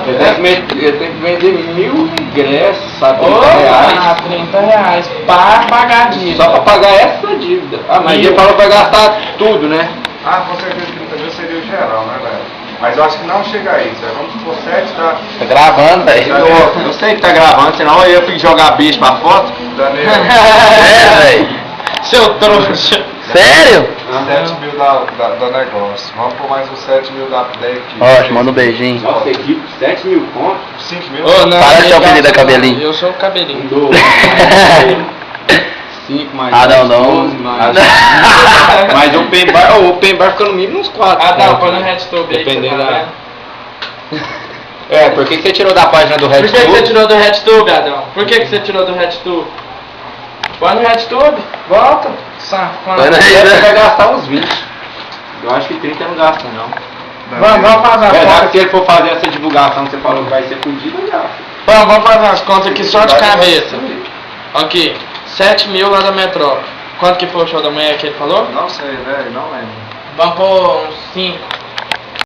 Ele tem que vender 1000 ingressos a 30 reais. reais. 30 reais para pagar a dívida. Só para pagar essa dívida. Ah, mas ele falou para gastar tudo, né? Ah, com certeza 30 mil seria o geral, né, velho? Mas eu acho que não chega a isso, vamos supor 7, tá? Tá gravando, velho. Eu sei que tá gravando, senão eu fico jogar bicho pra foto. Daniel. Velho. Seu trouxa. Sério? 7 mil da negócio. Vamos por mais uns 7 mil da equipe. Ó, manda um beijinho. Nossa, equipe, 7 mil contos. 5 mil? Ô, não, Para de ser o apelido da cabelinho. Eu sou o cabelinho. 5 mais Ah, não, 12 mais. Mas o open bar fica no mínimo uns 4. Ah, não, põe no RedTube aí. Dependendo que você tá da. vendo. É, por que você tirou da página do Por que você RedTube? tirou do RedTube, Adão? Por que você tirou do RedTube? Põe no RedTube, volta. Safado. Você vai gastar uns 20. Eu acho que 30 não gasta, não. Vamos fazer as É, já contas. que se ele for fazer essa divulgação que você falou que vai ser fudido, eu gasto. Vamos fazer as contas aqui só de cabeça. Aqui, 7 mil lá da Metrópole. Quanto que foi o show da manhã que ele falou? Não sei, velho, não lembro. Vamos pôr uns 5.